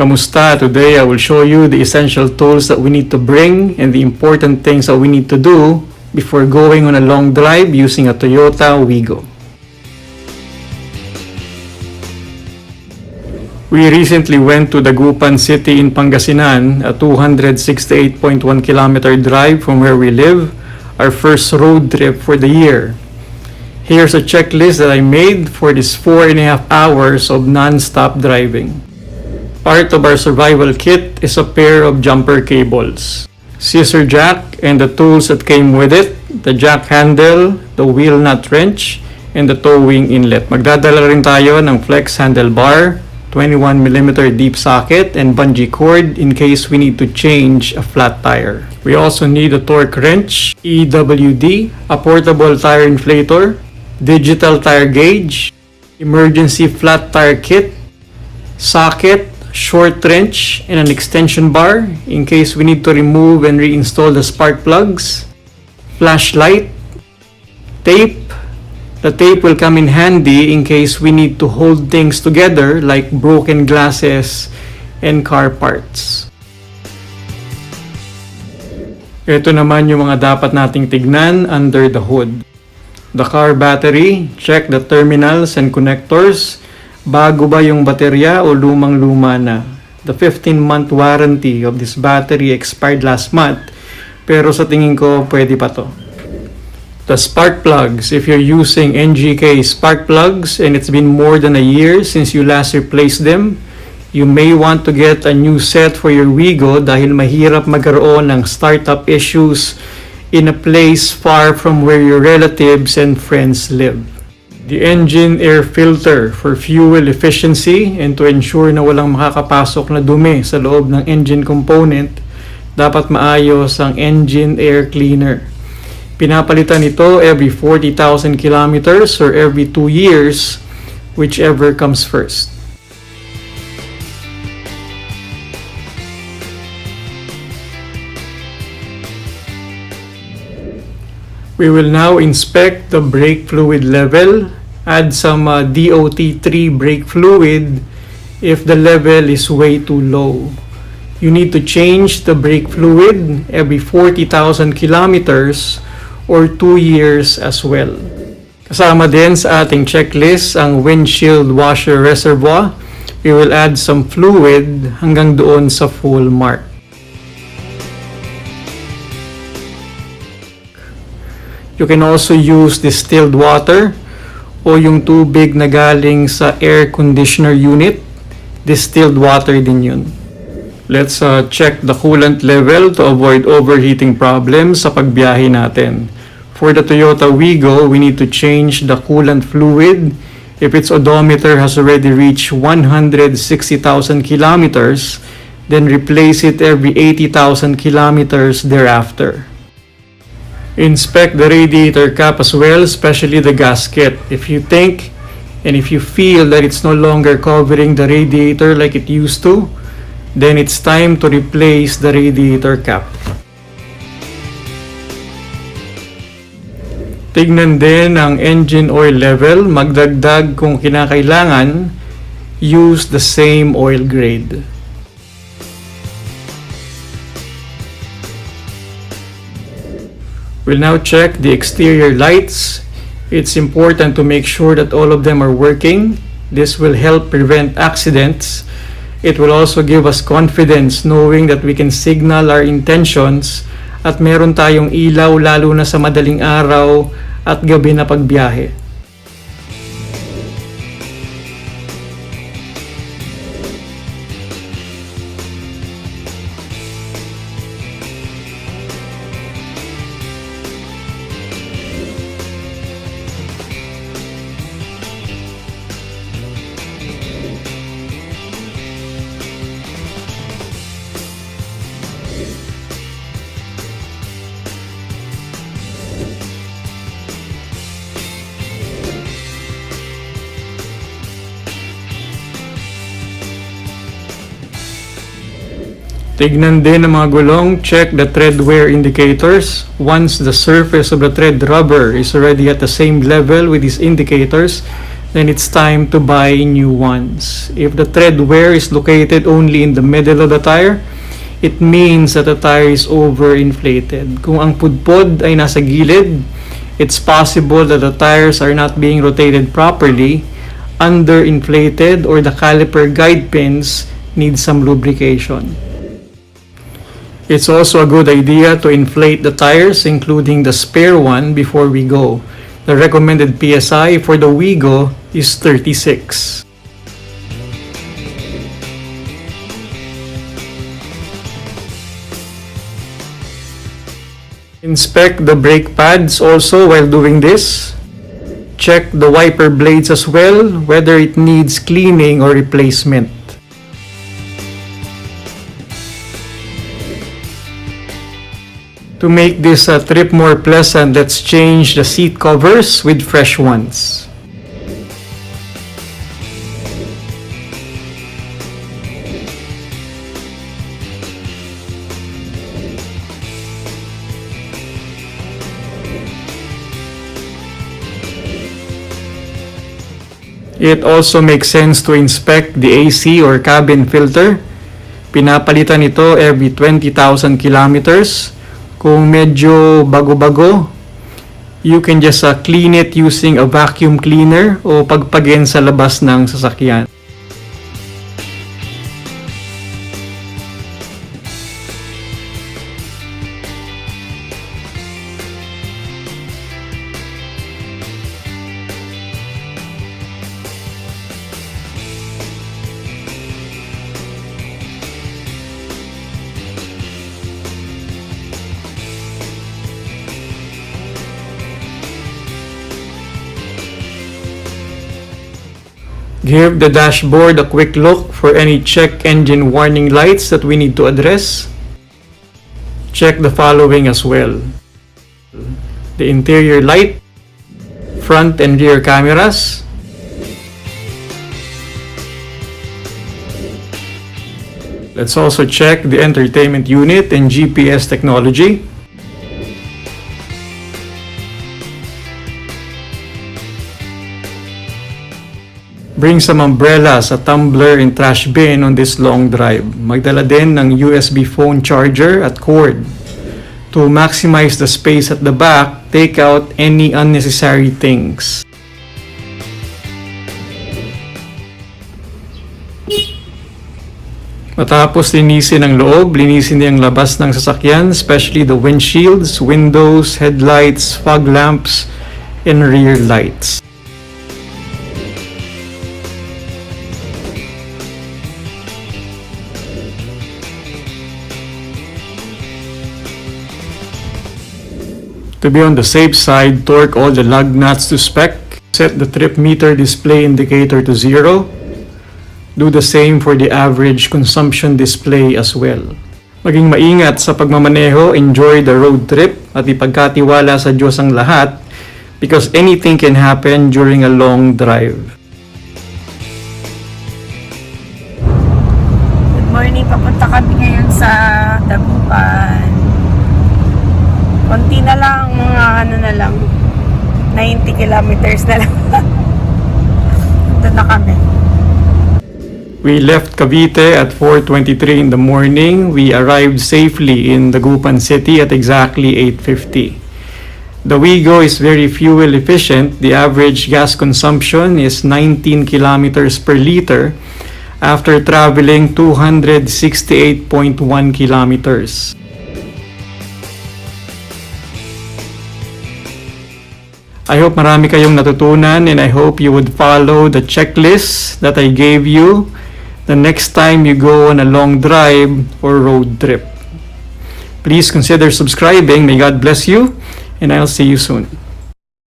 Kamusta? Today I will show you the essential tools that we need to bring and the important things that we need to do before going on a long drive using a Toyota Wigo. We recently went to Dagupan City in Pangasinan, a 268.1 kilometer drive from where we live, our first road trip for the year. Here's a checklist that I made for this 4.5 hours of non-stop driving. Part of our survival kit is a pair of jumper cables, scissor jack and the tools that came with it, the jack handle, the wheel nut wrench, and the towing inlet. Magdadala rin tayo ng flex handlebar, 21mm deep socket, and bungee cord in case we need to change a flat tire. We also need a torque wrench, EWD, a portable tire inflator, digital tire gauge, emergency flat tire kit, socket, short wrench, and an extension bar in case we need to remove and reinstall the spark plugs, flashlight, tape. The tape will come in handy in case we need to hold things together like broken glasses and car parts. Ito naman yung mga dapat nating tignan under the hood. The car battery, check the terminals and connectors. Bago ba yung baterya o lumang-luma na? The 15-month warranty of this battery expired last month, pero sa tingin ko pwede pa to. The spark plugs, if you're using NGK spark plugs and it's been more than a year since you last replaced them, you may want to get a new set for your Wigo dahil mahirap magkaroon ng startup issues in a place far from where your relatives and friends live. The engine air filter for fuel efficiency and to ensure na walang makakapasok na dumi sa loob ng engine component, dapat maayos ang engine air cleaner. Pinapalitan ito every 40,000 kilometers or every 2 years, whichever comes first. We will now inspect the brake fluid level. Add some DOT3 brake fluid if the level is way too low. You need to change the brake fluid every 40,000 kilometers or 2 years as well. Kasama din sa ating checklist ang windshield washer reservoir. We will add some fluid hanggang doon sa full mark. You can also use distilled water o yung tubig na galing sa air conditioner unit. Distilled water din yun. Let's check the coolant level to avoid overheating problems sa pagbiyahe natin. For the Toyota Wigo, we need to change the coolant fluid if its odometer has already reached 160,000 kilometers, then replace it every 80,000 kilometers thereafter. Inspect the radiator cap as well, especially the gasket. If you think and if you feel that it's no longer covering the radiator like it used to, then it's time to replace the radiator cap. Tignan din ang engine oil level. Magdagdag kung kinakailangan. Use the same oil grade. We'll now check the exterior lights. It's important to make sure that all of them are working. This will help prevent accidents. It will also give us confidence knowing that we can signal our intentions at meron tayong ilaw lalo na sa madaling araw at gabi na pagbiyahe. Tignan din ang mga gulong, check the tread wear indicators. Once the surface of the tread rubber is already at the same level with these indicators, then it's time to buy new ones. If the tread wear is located only in the middle of the tire, it means that the tire is overinflated. Kung ang pudpod ay nasa gilid, it's possible that the tires are not being rotated properly, underinflated, or the caliper guide pins need some lubrication. It's also a good idea to inflate the tires, including the spare one, before we go. The recommended PSI for the Wigo is 36. Inspect the brake pads also while doing this. Check the wiper blades as well, whether it needs cleaning or replacement. To make this trip more pleasant, let's change the seat covers with fresh ones. It also makes sense to inspect the AC or cabin filter. Pinapalitan ito every 20,000 kilometers. Kung medyo bago-bago, you can just clean it using a vacuum cleaner o pagpagin sa labas ng sasakyan. Give the dashboard a quick look for any check engine warning lights that we need to address. Check the following as well: the interior light, front and rear cameras, let's also check the entertainment unit and GPS technology. Bring some umbrellas, a tumbler, and trash bin on this long drive. Magdala din ng USB phone charger at cord. To maximize the space at the back, take out any unnecessary things. Matapos linisin ang loob, linisin din ang labas ng sasakyan, especially the windshields, windows, headlights, fog lamps, and rear lights. To be on the safe side, torque all the lug nuts to spec. Set the trip meter display indicator to 0. Do the same for the average consumption display as well. Maging maingat sa pagmamaneho, enjoy the road trip, at ipagkatiwala sa Diyos ang lahat because anything can happen during a long drive. Good morning, papunta kami ngayon sa Dagupan. Konti na lang, mga 90 kilometers na lang. Doon na kami. We left Cavite at 4:23 in the morning. We arrived safely in Dagupan City at exactly 8:50. The Wigo is very fuel efficient. The average gas consumption is 19 kilometers per liter after traveling 268.1 kilometers. I hope marami kayong natutunan, and I hope you would follow the checklist that I gave you the next time you go on a long drive or road trip. Please consider subscribing. May God bless you, and I'll see you soon.